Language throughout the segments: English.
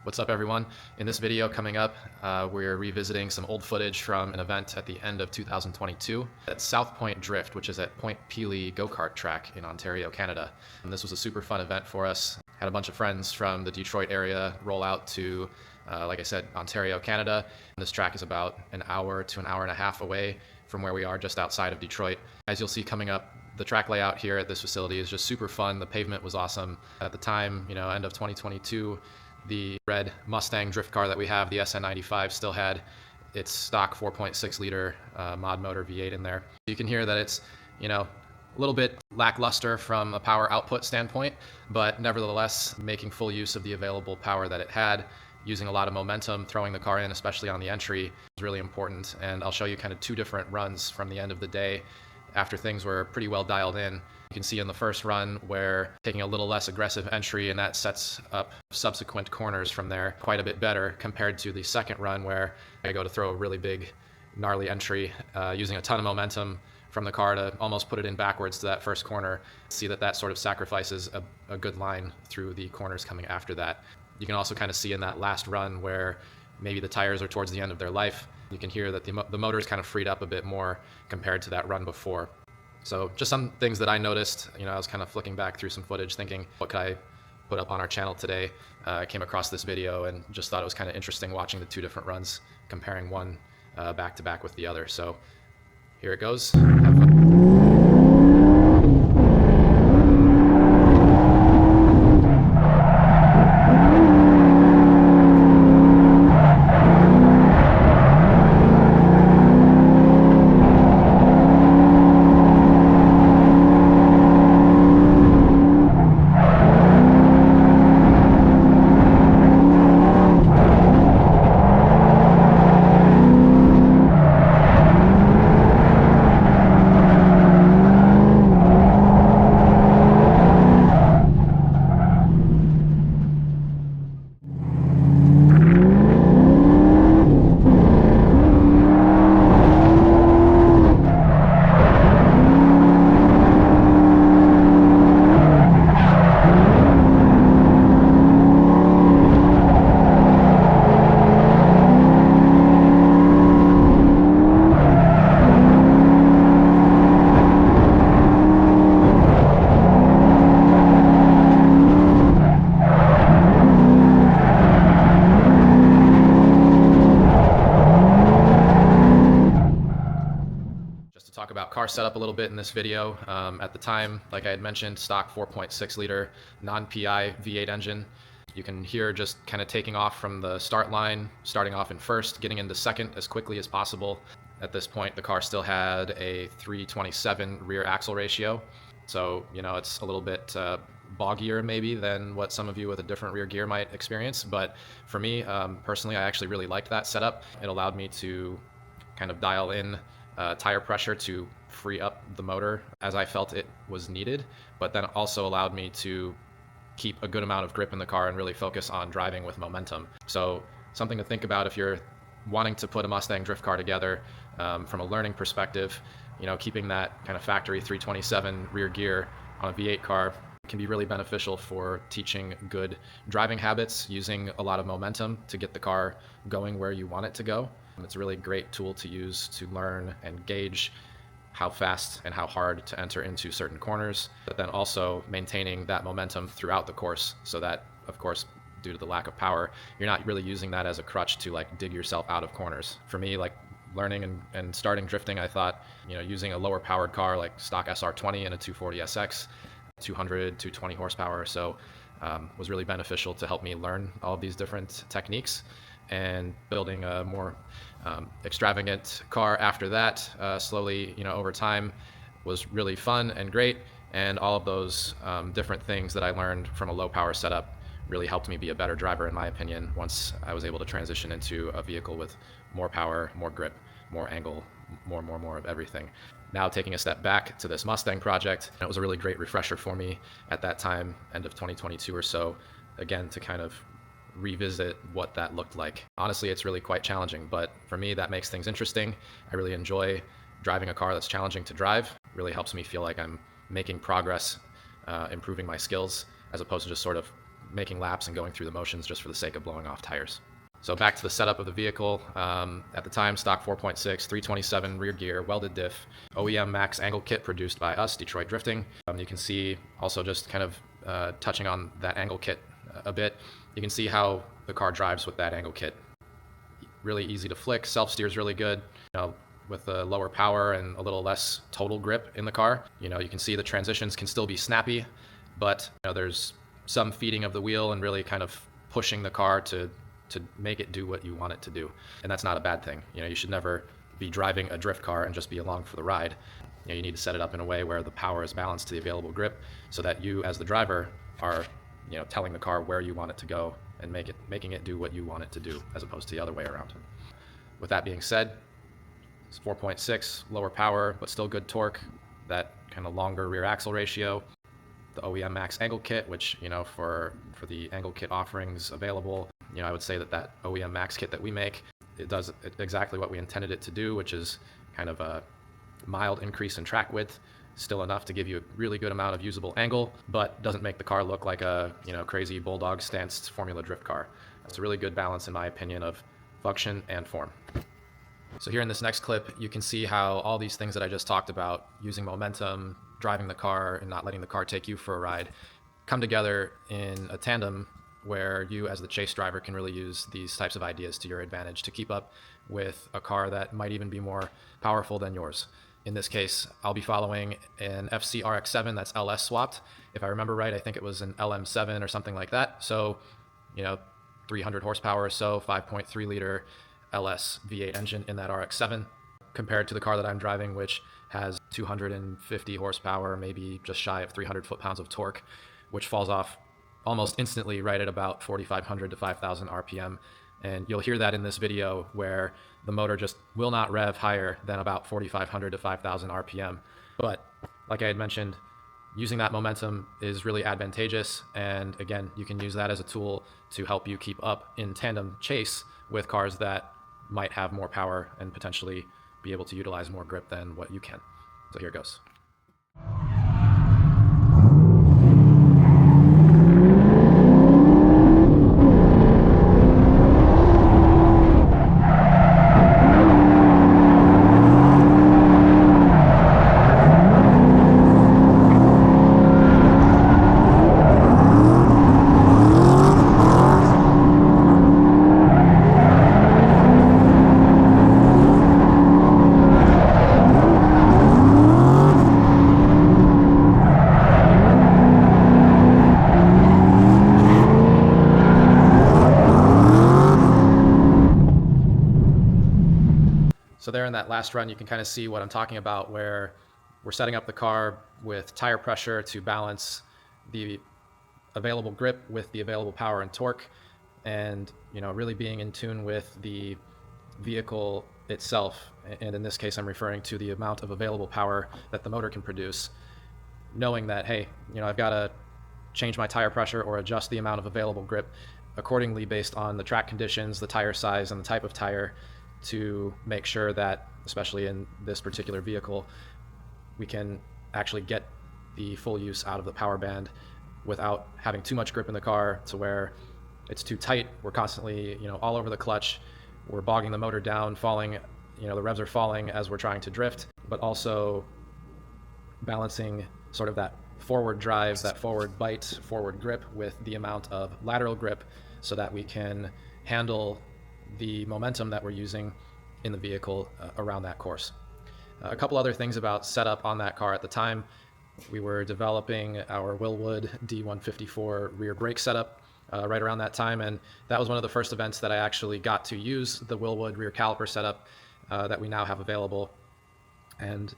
What's up, everyone? In this video coming up, we're revisiting some old footage from an event at the end of 2022 at Southpointe Drift, which is at Pointe Pelee Kart track in Ontario, Canada. And this was a super fun event for us. Had a bunch of friends from the Detroit area roll out to, like I said, Ontario, Canada. And this track is about an hour to an hour and a half away from where we are, just outside of Detroit. As you'll see coming up, the track layout here at this facility is just super fun. The pavement was awesome. At the time, end of 2022, the red Mustang drift car that we have, the SN95, still had its stock 4.6 liter mod motor V8 in there. You can hear that it's, a little bit lackluster from a power output standpoint, but nevertheless making full use of the available power that it had, using a lot of momentum, throwing the car in, especially on the entry, was really important. And I'll show you kind of two different runs from the end of the day after things were pretty well dialed in. You can see in the first run where taking a little less aggressive entry, and that sets up subsequent corners from there quite a bit better compared to the second run where I go to throw a really big gnarly entry using a ton of momentum from the car to almost put it in backwards to that first corner. See that sort of sacrifices a good line through the corners coming after that. You can also kind of see in that last run where maybe the tires are towards the end of their life. You can hear that the motor is kind of freed up a bit more compared to that run before. So just some things that I noticed. I was kind of flicking back through some footage thinking, what could I put up on our channel today? I came across this video and just thought it was kind of interesting watching the two different runs, comparing one back to back with the other. So here it goes. Have fun. Talk about car setup a little bit in this video. At the time, like I had mentioned, stock 4.6 liter non-PI V8 engine. You can hear just kind of taking off from the start line, starting off in first, getting into second as quickly as possible. At this point, the car still had a 327 rear axle ratio. So, it's a little bit boggier maybe than what some of you with a different rear gear might experience. But for me, personally, I actually really liked that setup. It allowed me to kind of dial in tire pressure to free up the motor as I felt it was needed, but then also allowed me to keep a good amount of grip in the car and really focus on driving with momentum. So something to think about if you're wanting to put a Mustang drift car together from a learning perspective. Keeping that kind of factory 327 rear gear on a V8 car can be really beneficial for teaching good driving habits, using a lot of momentum to get the car going where you want it to go. It's a really great tool to use to learn and gauge how fast and how hard to enter into certain corners, but then also maintaining that momentum throughout the course so that, of course, due to the lack of power, you're not really using that as a crutch to dig yourself out of corners. For me, learning and starting drifting, I thought, using a lower powered car like stock SR20 and a 240SX, 220 horsepower or so, was really beneficial to help me learn all of these different techniques. And building a more extravagant car after that, slowly, over time, was really fun and great. And all of those different things that I learned from a low power setup really helped me be a better driver, in my opinion, once I was able to transition into a vehicle with more power, more grip, more angle, more of everything. Now taking a step back to this Mustang project, it was a really great refresher for me at that time, end of 2022 or so, again, to kind of revisit what that looked like. Honestly, it's really quite challenging, but for me, that makes things interesting. I really enjoy driving a car that's challenging to drive. It really helps me feel like I'm making progress, improving my skills, as opposed to just sort of making laps and going through the motions just for the sake of blowing off tires. So back to the setup of the vehicle. At the time, stock 4.6, 327 rear gear, welded diff, OEM Max Angle kit produced by us, Detroit Drifting. You can see also just kind of touching on that angle kit a bit. You can see how the car drives with that angle kit. Really easy to flick, self-steer's really good. With a lower power and a little less total grip in the car, you can see the transitions can still be snappy, but there's some feeding of the wheel and really kind of pushing the car to make it do what you want it to do. And that's not a bad thing. You should never be driving a drift car and just be along for the ride. You need to set it up in a way where the power is balanced to the available grip so that you as the driver are telling the car where you want it to go and making it do what you want it to do, as opposed to the other way around. With that being said, it's 4.6, lower power, but still good torque, that kind of longer rear axle ratio. The OEM Max Angle kit, which, for the angle kit offerings available, I would say that OEM Max kit that we make, it does exactly what we intended it to do, which is kind of a mild increase in track width, still enough to give you a really good amount of usable angle, but doesn't make the car look like a crazy bulldog stance Formula Drift car. It's a really good balance, in my opinion, of function and form. So here in this next clip, you can see how all these things that I just talked about, using momentum, driving the car, and not letting the car take you for a ride, come together in a tandem where you as the chase driver can really use these types of ideas to your advantage to keep up with a car that might even be more powerful than yours. In this case, I'll be following an FC RX-7 that's LS swapped. If I remember right, I think it was an LM7 or something like that. So, 300 horsepower or so, 5.3 liter LS V8 engine in that RX-7, compared to the car that I'm driving, which has 250 horsepower, maybe just shy of 300 foot-pounds of torque, which falls off almost instantly right at about 4,500 to 5,000 RPM. And you'll hear that in this video where the motor just will not rev higher than about 4,500 to 5,000 RPM. But like I had mentioned, using that momentum is really advantageous. And again, you can use that as a tool to help you keep up in tandem chase with cars that might have more power and potentially be able to utilize more grip than what you can. So here goes. So there in that last run, you can kind of see what I'm talking about, where we're setting up the car with tire pressure to balance the available grip with the available power and torque, and really being in tune with the vehicle itself. And in this case, I'm referring to the amount of available power that the motor can produce, knowing that, hey, I've got to change my tire pressure or adjust the amount of available grip accordingly based on the track conditions, the tire size, and the type of tire, to make sure that, especially in this particular vehicle, we can actually get the full use out of the power band without having too much grip in the car to where it's too tight. We're constantly, all over the clutch. We're bogging the motor down, falling, the revs are falling as we're trying to drift, but also balancing sort of that forward drive, that forward bite, forward grip with the amount of lateral grip so that we can handle the momentum that we're using in the vehicle around that course. A couple other things about setup on that car at the time. We were developing our Wilwood D154 rear brake setup right around that time, and that was one of the first events that I actually got to use the Wilwood rear caliper setup that we now have available. And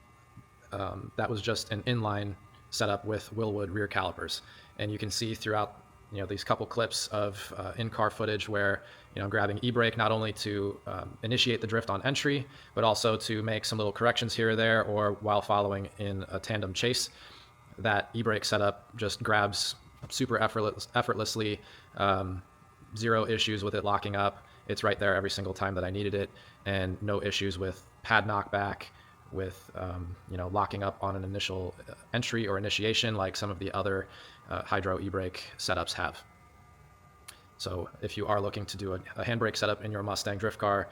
that was just an inline setup with Wilwood rear calipers. And you can see throughout these couple clips of in-car footage where I'm grabbing e-brake not only to initiate the drift on entry, but also to make some little corrections here or there, or while following in a tandem chase. That e-brake setup just grabs super effortlessly, zero issues with it locking up. It's right there every single time that I needed it, and no issues with pad knockback, with locking up on an initial entry or initiation like some of the other hydro e-brake setups have. So if you are looking to do a handbrake setup in your Mustang drift car,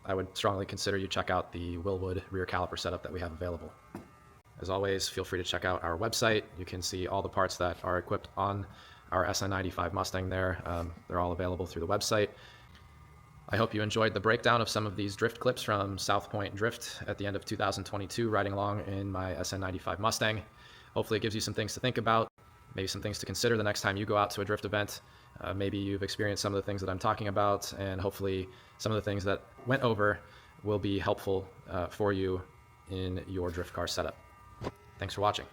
I would strongly consider you check out the wilwood rear caliper setup that we have available. As always, feel free to check out our website. You can see all the parts that are equipped on our SN95 Mustang there. They're all available through the website. I hope you enjoyed the breakdown of some of these drift clips from Southpointe Drift at the end of 2022, riding along in my SN95 Mustang. Hopefully it gives you some things to think about, maybe some things to consider the next time you go out to a drift event. Maybe you've experienced some of the things that I'm talking about, and hopefully some of the things that went over will be helpful for you in your drift car setup. Thanks for watching.